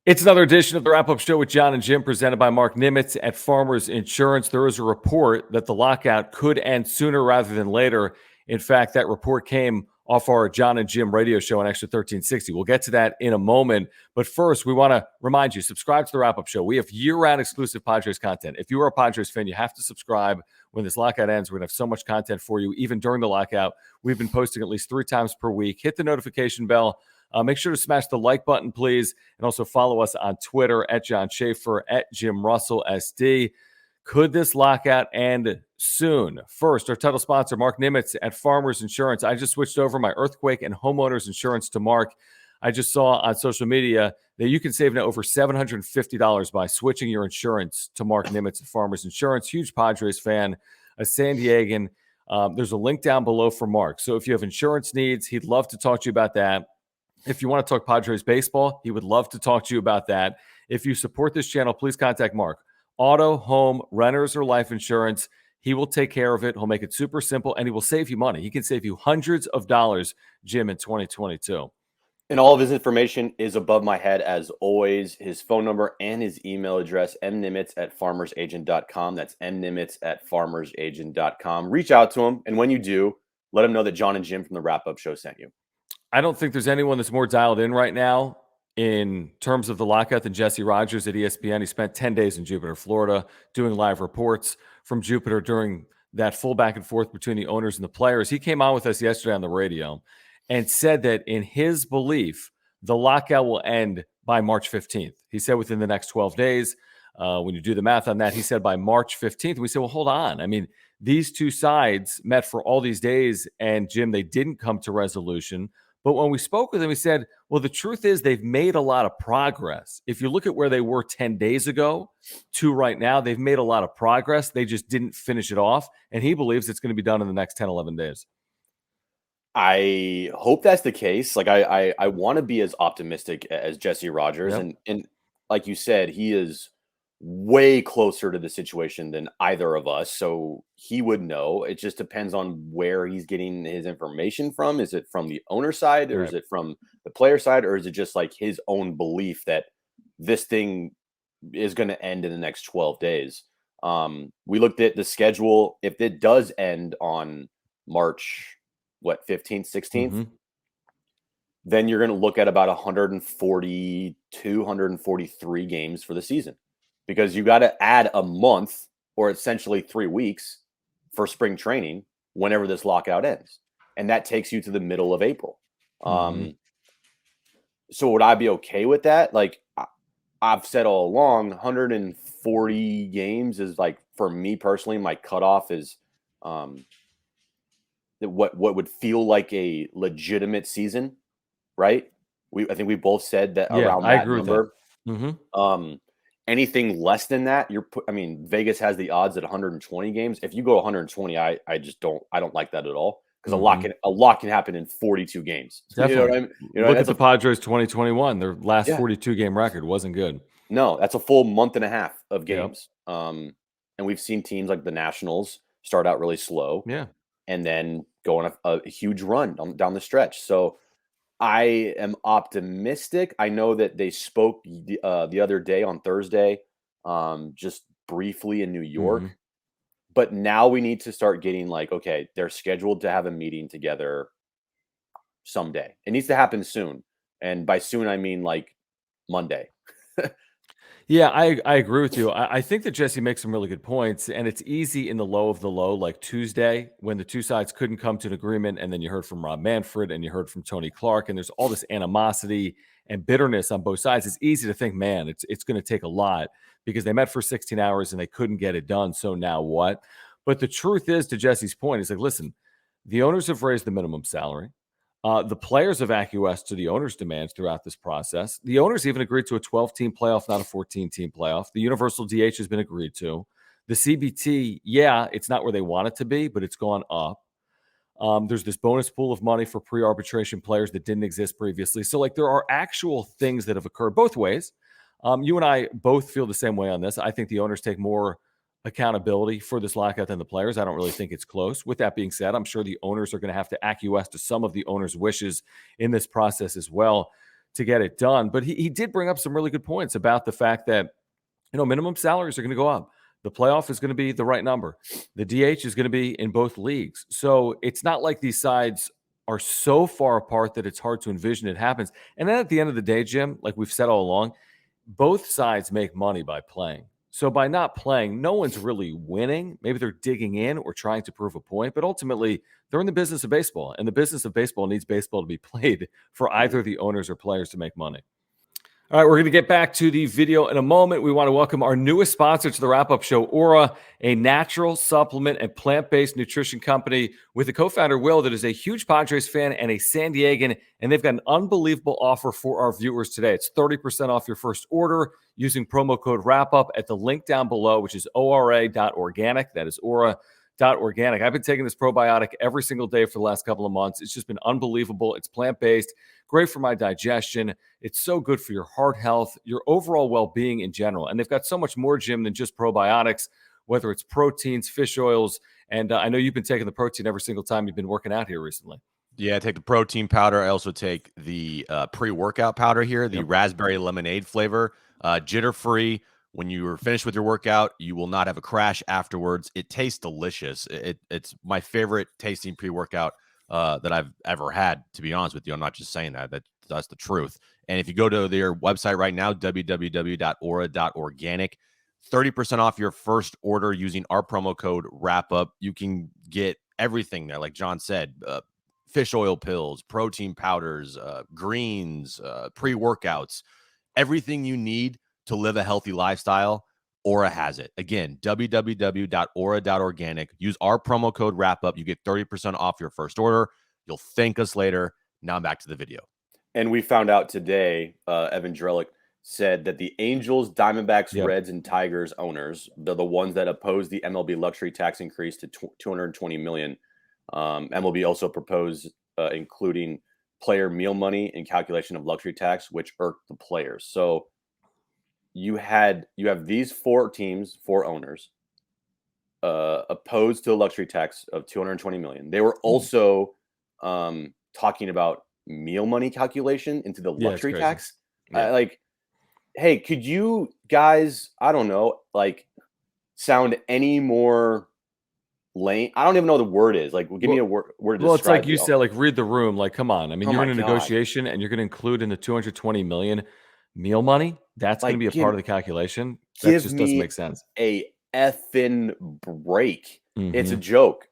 It's another edition of the Wrap-Up Show with John and Jim, presented by Mark Nimitz at Farmers Insurance. There is a report that the lockout could end sooner rather than later. In fact, that report came off our John and Jim radio show on Extra 1360. We'll get to that in a moment. But first, we want to remind you, subscribe to the Wrap-Up Show. We have year-round exclusive Padres content. If you are a Padres fan, you have to subscribe. When this lockout ends, we're going to have so much content for you. Even during the lockout, we've been posting at least 3 times per week. Hit the notification bell. Make sure to smash the like button, please. And also follow us on Twitter at John Schaefer, at Jim Russell SD. Could this lockout end soon? First, our title sponsor, Mark Nimitz at Farmers Insurance. I just switched over my earthquake and homeowners insurance to Mark. I just saw on social media that you can save now over $750 by switching your insurance to Mark Nimitz at Farmers Insurance. Huge Padres fan, a San Diegan. There's a link down below for Mark. So if you have insurance needs, he'd love to talk to you about that. If you want to talk Padres baseball, he would love to talk to you about that. If you support this channel, please contact Mark. Auto, home, renters, or life insurance, he will take care of it. He'll make it super simple, and he will save you money. He can save you hundreds of dollars, Jim, in 2022. And all of his information is above my head, as always. His phone number and his email address, mnimitz@farmersagent.com. That's mnimitz@farmersagent.com. Reach out to him, and when you do, let him know that John and Jim from the Wrap-Up Show sent you. I don't think there's anyone that's more dialed in right now in terms of the lockout than Jesse Rogers at ESPN. He spent 10 days in Jupiter, Florida, doing live reports from Jupiter during that full back and forth between the owners and the players. He came on with us yesterday on the radio and said that in his belief, the lockout will end by March 15th. He said within the next 12 days. When you do the math on that, he said by March 15th. We said, well, hold on. I mean, these two sides met for all these days, and Jim, they didn't come to resolution. But when we spoke with him, he said, well, the truth is they've made a lot of progress. If you look at where they were 10 days ago to right now, they've made a lot of progress. They just didn't finish it off. And he believes it's going to be done in the next 10, 11 days. I hope that's the case. Like I want to be as optimistic as Jesse Rogers. Yep. And like you said, he is way closer to the situation than either of us. So he would know. It just depends on where he's getting his information from. Is it from the owner side, or is it from the player side, or is it just like his own belief that this thing is going to end in the next 12 days? We looked at the schedule. If it does end on March, 15th, 16th, then you're going to look at about 142, 143 games for the season, because you got to add a month, or essentially 3 weeks, for spring training whenever this lockout ends. And that takes you to the middle of April. So would I be okay with that? Like I've said all along, 140 games is, like, for me personally, my cutoff is what would feel like a legitimate season, right? I think we both said that around that number. Anything less than that, Vegas has the odds at 120 games. If you go 120, I don't like that at all, because a lot can happen in 42 games. Definitely. You know what I mean? Look at the Padres 2021. Their last 42 game record wasn't good. No, that's a full month and a half of games. And we've seen teams like the Nationals start out really slow. Yeah. And then go on a huge run down the stretch. So I am optimistic. I know that they spoke the other day on Thursday, just briefly in New York. But now we need to start getting, like, okay, they're scheduled to have a meeting together someday. It needs to happen soon. And by soon, I mean like Monday. Yeah, I agree with you. I think that Jesse makes some really good points, and it's easy in the low of the low, like Tuesday, when the two sides couldn't come to an agreement, and then you heard from Rob Manfred and you heard from Tony Clark, and there's all this animosity and bitterness on both sides. It's easy to think, man, it's going to take a lot, because they met for 16 hours and they couldn't get it done, so now what? But the truth is, to Jesse's point, he's like, listen, the owners have raised the minimum salary. The players have acquiesced to the owners' demands throughout this process. The owners even agreed to a 12-team playoff, not a 14-team playoff. The universal DH has been agreed to. The CBT, it's not where they want it to be, but it's gone up. There's this bonus pool of money for pre-arbitration players that didn't exist previously. So, like, there are actual things that have occurred both ways. You and I both feel the same way on this. I think the owners take more accountability for this lockout than the players. I don't really think it's close. With that being said, I'm sure the owners are going to have to acquiesce to some of the owners' wishes in this process as well. to get it done. But he did bring up some really good points about the fact that, minimum salaries are going to go up. The playoff is going to be the right number. The DH is going to be in both leagues. So it's not like these sides are so far apart that it's hard to envision it happens. And then at the end of the day, Jim, like we've said all along, both sides make money by playing. So by not playing, no one's really winning. Maybe they're digging in or trying to prove a point, but ultimately they're in the business of baseball, and the business of baseball needs baseball to be played for either the owners or players to make money. All right, we're going to get back to the video in a moment. We want to welcome our newest sponsor to the wrap-up show, Aura, a natural supplement and plant-based nutrition company with a co-founder, Will, that is a huge Padres fan and a San Diegan, and they've got an unbelievable offer for our viewers today. It's 30% off your first order using promo code WRAPUP at the link down below, which is ora.organic. That is aura.organic. I've been taking this probiotic every single day for the last couple of months. It's just been unbelievable. It's plant-based, great for my digestion. It's so good for your heart health, your overall well-being in general. And they've got so much more, Jim, than just probiotics, whether it's proteins, fish oils. And I know you've been taking the protein every single time you've been working out here recently. Yeah, I take the protein powder. I also take the pre-workout powder here, the raspberry lemonade flavor, jitter-free. When you are finished with your workout, you will not have a crash afterwards. It tastes delicious. It's my favorite tasting pre-workout that I've ever had, to be honest with you. I'm not just saying that. That's the truth. And if you go to their website right now, www.aura.organic, 30% off your first order using our promo code WRAPUP. You can get everything there, like John said, fish oil pills, protein powders, greens, pre-workouts, everything you need to live a healthy lifestyle. Aura has it. Again, www.aura.organic. Use our promo code WRAPUP. You get 30% off your first order. You'll thank us later. Now back to the video. And we found out today, Evan Drellick said that the Angels, Diamondbacks, Reds, and Tigers owners, they're the ones that oppose the MLB luxury tax increase to $220 million. MLB also proposed including player meal money in calculation of luxury tax, which irked the players. So you have these four teams, four owners, opposed to a luxury tax of $220 million. They were also talking about meal money calculation into the luxury tax. Hey, could you guys, I don't know, sound any more lame? I don't even know what the word is. Give me a word to describe. It's like you said, read the room. Come on. I mean, you're in a negotiation and you're going to include in the $220 million meal money. That's going to be a part of the calculation. That just doesn't make sense. A effing break. It's a joke.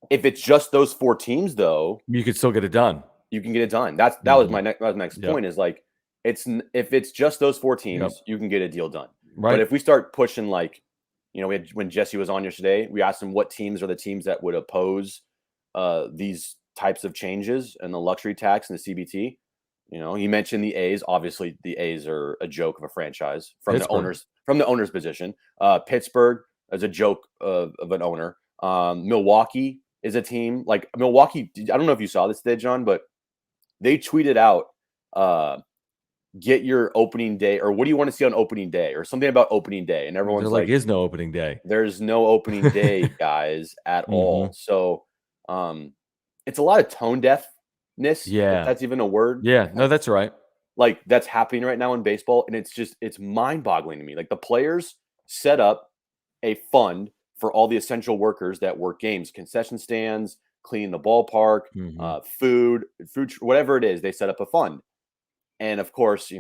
If it's just those four teams, though, you could still get it done. You can get it done. That was my next point. Is if it's just those four teams, you can get a deal done. Right. But if we start pushing, when Jesse was on yesterday, we asked him what teams are the teams that would oppose these types of changes and the luxury tax and the CBT. He mentioned the A's. Obviously, the A's are a joke of a franchise from the owner's position. Pittsburgh is a joke of an owner. Milwaukee is a team Milwaukee. I don't know if you saw this today, John, but they tweeted out, get your opening day, or what do you want to see on opening day, or something about opening day. And everyone's like, is no opening day. There's no opening day, guys, at all. So it's a lot of tone deafness. Yeah. If that's even a word. Yeah, no, that's right. That's happening right now in baseball. And it's mind boggling to me. The players set up a fund for all the essential workers that work games, concession stands, cleaning the ballpark, food, whatever it is, they set up a fund. And of course,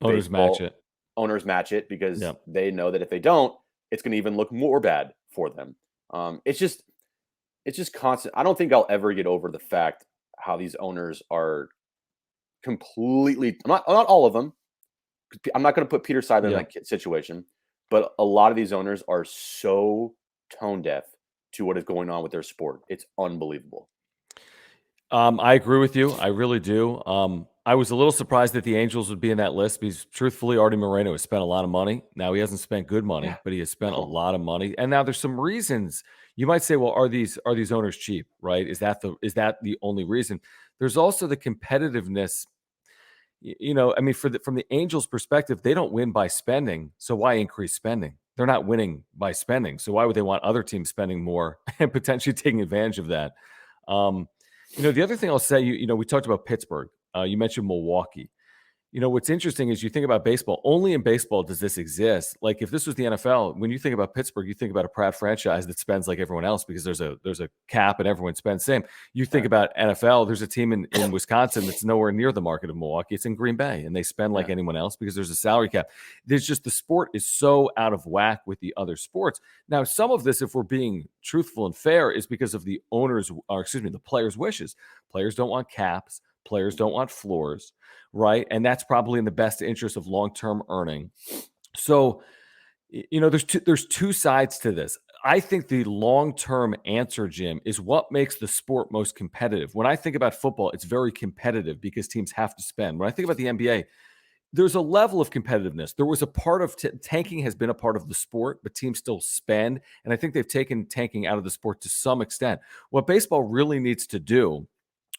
owners match it. Owners match it because they know that if they don't, it's going to even look more bad for them. It's just constant. I don't think I'll ever get over the fact how these owners are completely, not all of them. I'm not going to put Peter Seidler in that situation, but a lot of these owners are so tone deaf to what is going on with their sport. It's unbelievable. I agree with you. I really do. I was a little surprised that the Angels would be in that list because truthfully, Artie Moreno has spent a lot of money. Now he hasn't spent good money, but he has spent a lot of money. And now there's some reasons you might say, well, are these owners cheap, right? Is that the only reason? There's also the competitiveness. I mean, from the Angels' perspective, they don't win by spending. So why increase spending? They're not winning by spending. So why would they want other teams spending more and potentially taking advantage of that? The other thing I'll say, we talked about Pittsburgh. You mentioned Milwaukee. You know, what's interesting is you think about baseball. Only in baseball does this exist. Like if this was the NFL, when you think about Pittsburgh, you think about a proud franchise that spends like everyone else because there's a cap and everyone spends same. You think about NFL, there's a team in Wisconsin that's nowhere near the market of Milwaukee. It's in Green Bay, and they spend like anyone else because there's a salary cap. There's just the sport is so out of whack with the other sports. Now, some of this, if we're being truthful and fair, is because of the the players' wishes. Players don't want caps. Players don't want floors, right? And that's probably in the best interest of long-term earning. So, you know, there's two sides to this. I think the long-term answer, Jim, is what makes the sport most competitive. When I think about football, it's very competitive because teams have to spend. When I think about the NBA, there's a level of competitiveness. There was a part of tanking has been a part of the sport, but teams still spend. And I think they've taken tanking out of the sport to some extent. What baseball really needs to do,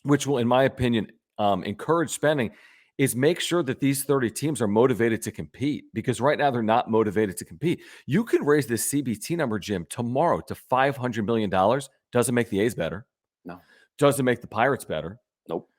which will, in my opinion, encourage spending, is make sure that these 30 teams are motivated to compete, because right now they're not motivated to compete. You can raise this CBT number, Jim, tomorrow to $500 million. Doesn't make the A's better. No. Doesn't make the Pirates better. Nope.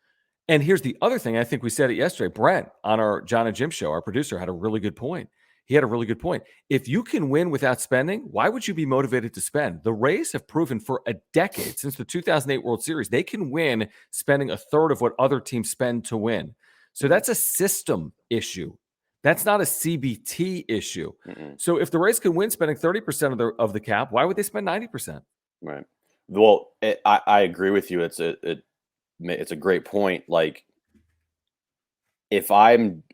And here's the other thing. I think we said it yesterday. Brent on our John and Jim show, our producer, had a really good point. He had a really good point. If you can win without spending, why would you be motivated to spend? The Rays have proven for a decade, since the 2008 World Series, they can win spending a third of what other teams spend to win. So that's a system issue. That's not a CBT issue. So if the Rays can win spending 30% of the cap, why would they spend 90%? Right. Well, I agree with you. It's a great point. Like if I'm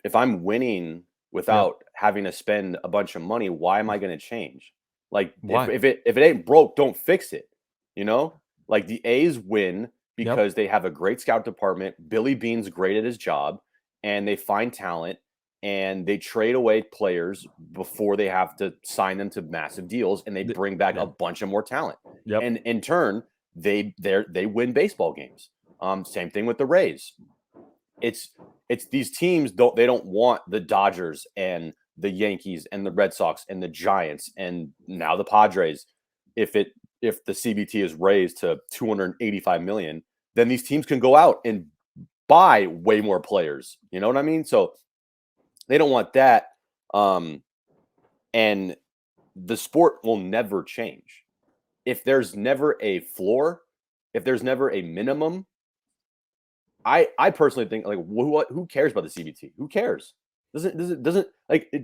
winning without having to spend a bunch of money, why am I going to change? Like if it ain't broke, don't fix it. You know, like the A's win because they have a great scout department. Billy Beane's great at his job, and they find talent and they trade away players before they have to sign them to massive deals, and they bring back a bunch of more talent. And in turn, they win baseball games. Same thing with the Rays. It's these teams they don't want the Dodgers and the Yankees and the Red Sox and the Giants and now the Padres. If the CBT is raised to $285 million, then these teams can go out and buy way more players. You know what I mean? So they don't want that. And the sport will never change. If there's never a floor, if there's never a minimum, I personally think, like, who cares about the CBT? Who cares? Doesn't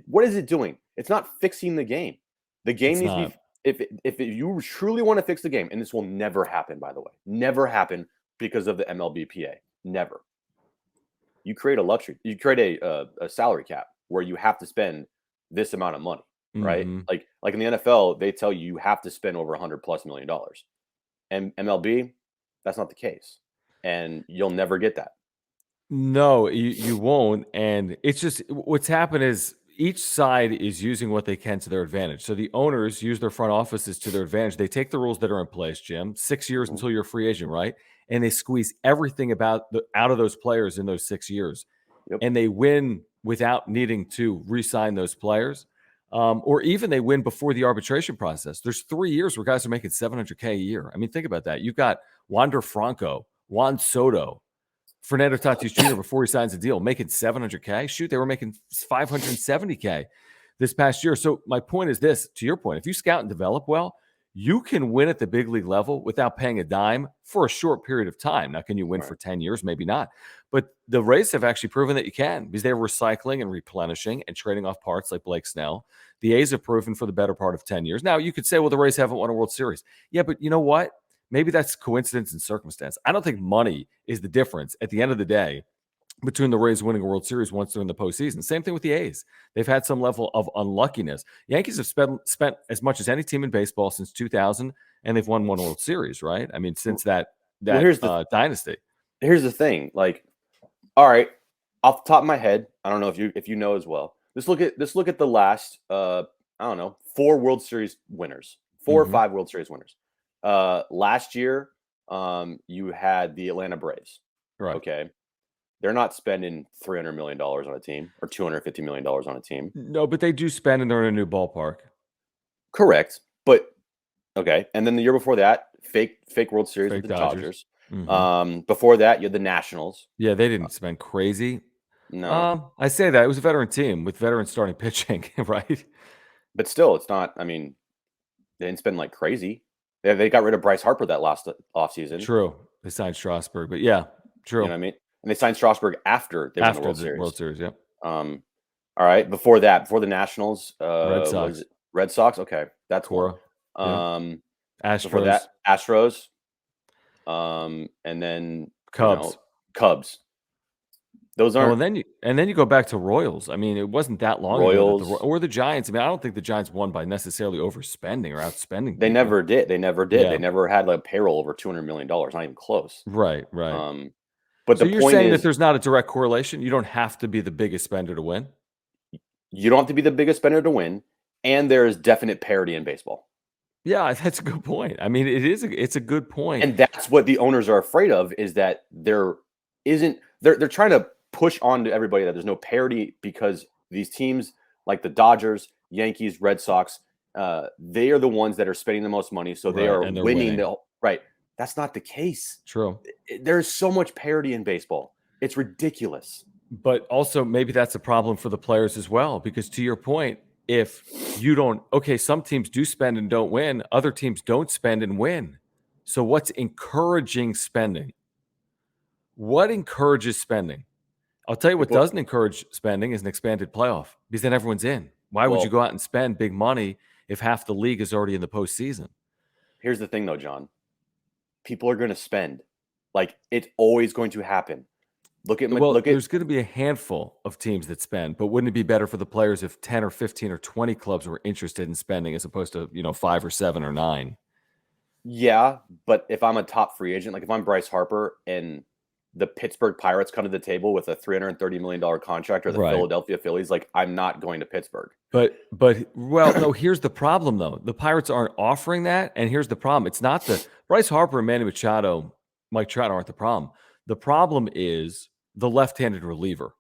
what is it doing? It's not fixing the game. The game needs to be, if you truly want to fix the game, and this will never happen, by the way, never happen because of the MLBPA. Never. You create a salary cap where you have to spend this amount of money, right? Like in the NFL, they tell you have to spend over $100+ million. And MLB, that's not the case. And you'll never get that. No, you won't. And it's just what's happened is each side is using what they can to their advantage. So the owners use their front offices to their advantage. They take the rules that are in place, Jim, 6 years until you're a free agent, right? And they squeeze everything out of those players in those 6 years. And they win without needing to re-sign those players. Or even they win before the arbitration process. There's 3 years where guys are making $700K a year. I mean, think about that. You've got Wander Franco, Juan Soto, Fernando Tatis Jr. before he signs a deal, making $700K. Shoot, they were making $570K this past year. So my point is this, to your point, if you scout and develop well, you can win at the big league level without paying a dime for a short period of time. Now, can you win for 10 years? Maybe not. But the Rays have actually proven that you can, because they're recycling and replenishing and trading off parts like Blake Snell. The A's have proven for the better part of 10 years. Now, you could say, well, the Rays haven't won a World Series. Yeah, but you know what? Maybe that's coincidence and circumstance. I don't think money is the difference at the end of the day between the Rays winning a World Series once they're in the postseason. Same thing with the A's. They've had some level of unluckiness. Yankees have spent as much as any team in baseball since 2000, and they've won one World Series, right? I mean, since that dynasty. Here's the thing. Like, all right, off the top of my head, I don't know if you know as well. Let's look at the last 4 World Series winners, 4 or 5 World Series winners. Last year, you had the Atlanta Braves. Right. Okay. They're not spending $300 million on a team or $250 million on a team. No, but they do spend, and they're in a new ballpark. Correct. But okay. And then the year before that, fake World Series with the Dodgers. Before that, you had the Nationals. Yeah, they didn't spend crazy. No, I say that. It was a veteran team with veterans starting pitching, right? but still, it's not. I mean, they didn't spend like crazy. They got rid of Bryce Harper that last offseason. True. They signed Strasburg, but yeah, true. You know what I mean? And they signed Strasburg after they won the World Series. World Series, yep. All right. Before that, before the Nationals, Red Sox. was it Red Sox. Okay, that's Cora. one. Astros. Before that, Astros. And then Cubs. Cubs. Those aren't. And then you go back to Royals. I mean, it wasn't that long Royals ago. Or the Giants. I mean, I don't think the Giants won by necessarily overspending or outspending. They never did. They never did. Yeah. They never had like payroll over $200 million. Not even close. Right. But so the you're point saying is, that there's not a direct correlation? You don't have to be the biggest spender to win? You don't have to be the biggest spender to win, and there is definite parity in baseball. Yeah, that's a good point. I mean, it's a good point. And that's what the owners are afraid of, is that they're trying to push on to everybody that there's no parity, because these teams like the Dodgers, Yankees, Red Sox, they are the ones that are spending the most money, so they are winning. Right. That's not the case. True. There's so much parity in baseball. It's ridiculous. But also maybe that's a problem for the players as well, because to your point, if you don't, some teams do spend and don't win, other teams don't spend and win. So what's encouraging spending? What encourages spending? I'll tell you what doesn't encourage spending is an expanded playoff, because then everyone's in. Why would you go out and spend big money if half the league is already in the postseason? Here's the thing, though, John. People are going to spend. Like, it's always going to happen. There's going to be a handful of teams that spend, but wouldn't it be better for the players if 10 or 15 or 20 clubs were interested in spending as opposed to, 5 or 7 or 9? Yeah, but if I'm a top free agent, like if I'm Bryce Harper and the Pittsburgh Pirates come to the table with a $330 million contract, or the Philadelphia Phillies, like, I'm not going to Pittsburgh. But no, here's the problem, though. The Pirates aren't offering that, and here's the problem. It's not the Bryce Harper and Manny Machado, Mike Trout aren't the problem. The problem is the left-handed reliever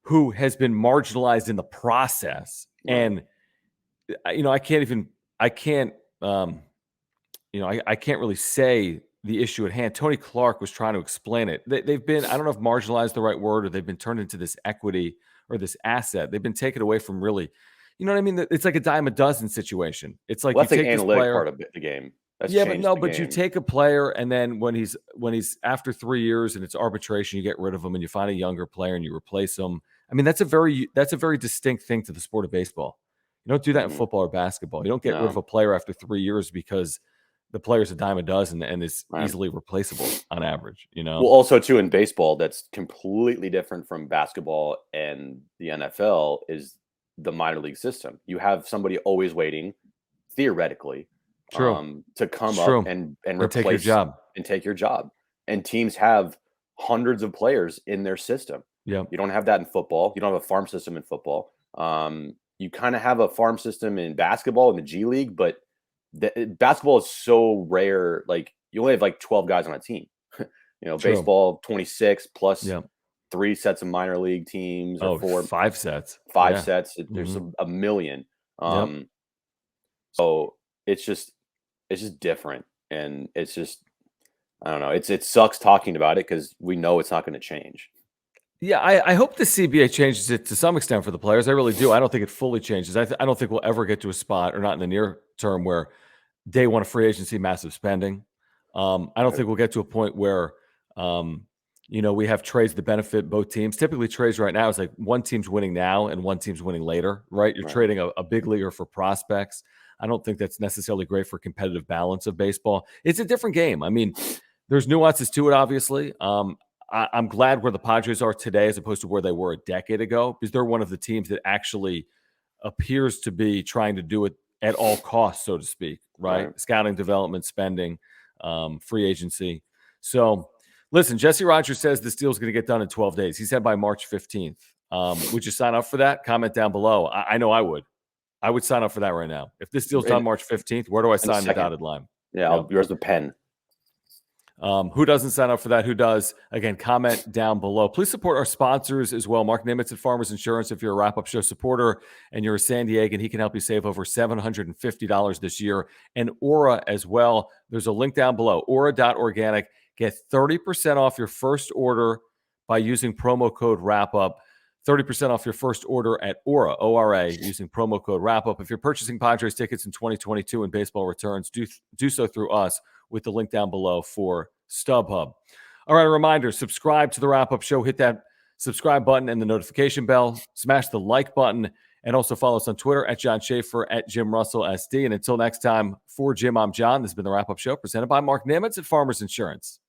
who has been marginalized in the process. Right. And, I can't really say the issue at hand. Tony Clark was trying to explain it. They've been, I don't know if marginalized is the right word, or they've been turned into this equity or this asset. They've been taken away from really, you know what I mean? It's like a dime a dozen situation. It's like, that's the analytic part of the game. But you take a player, and then when he's after 3 years and it's arbitration, you get rid of him and you find a younger player and you replace him. I mean, that's a very distinct thing to the sport of baseball. You don't do that in football or basketball. You don't get rid of a player after 3 years because the player's a dime a dozen and is easily replaceable on average. Well, also too, in baseball, that's completely different from basketball and the NFL, is the minor league system. You have somebody always waiting, theoretically, to come up and replace take your job. And take your job. And teams have hundreds of players in their system. Yeah. You don't have that in football. You don't have a farm system in football. You kind of have a farm system in basketball in the G League, but basketball is so rare. Like, you only have like 12 guys on a team. Baseball 26 plus 3 sets of minor league teams, or 4, 5 sets. 5 sets. There's a million. So it's just different, and it's just, I don't know. It sucks talking about it because we know it's not going to change. Yeah, I hope the CBA changes it to some extent for the players. I really do. I don't think it fully changes. I don't think we'll ever get to a spot, or not in the near term, where day one of free agency, massive spending. I don't think we'll get to a point where, we have trades that benefit both teams. Typically, trades right now is like one team's winning now and one team's winning later, right? You're trading a big leaguer for prospects. I don't think that's necessarily great for competitive balance of baseball. It's a different game. I mean, there's nuances to it, obviously. I'm glad where the Padres are today as opposed to where they were a decade ago, because they're one of the teams that actually appears to be trying to do it at all costs, so to speak, right? Scouting, development, spending, free agency. So, listen, Jesse Rogers says this deal is going to get done in 12 days. He said by March 15th. Would you sign up for that? Comment down below. I know I would. I would sign up for that right now. If this deal's done March 15th, where do I sign the dotted line? Yeah, yours the pen. Who doesn't sign up for that? Who does? Again, comment down below. Please support our sponsors as well. Mark Nimitz at Farmers Insurance. If you're a Wrap-Up Show supporter and you're a San Diegan, he can help you save over $750 this year. And Aura as well. There's a link down below, aura.organic. Get 30% off your first order by using promo code WRAPUP. 30% off your first order at Aura, O-R-A, using promo code WRAPUP. If you're purchasing Padres tickets in 2022 and baseball returns, do so through us with the link down below for StubHub. All right, a reminder, subscribe to the Wrap-Up Show. Hit that subscribe button and the notification bell. Smash the like button. And also follow us on Twitter at John Schaefer, at Jim Russell SD. And until next time, for Jim, I'm John. This has been the Wrap-Up Show presented by Mark Nimitz at Farmers Insurance.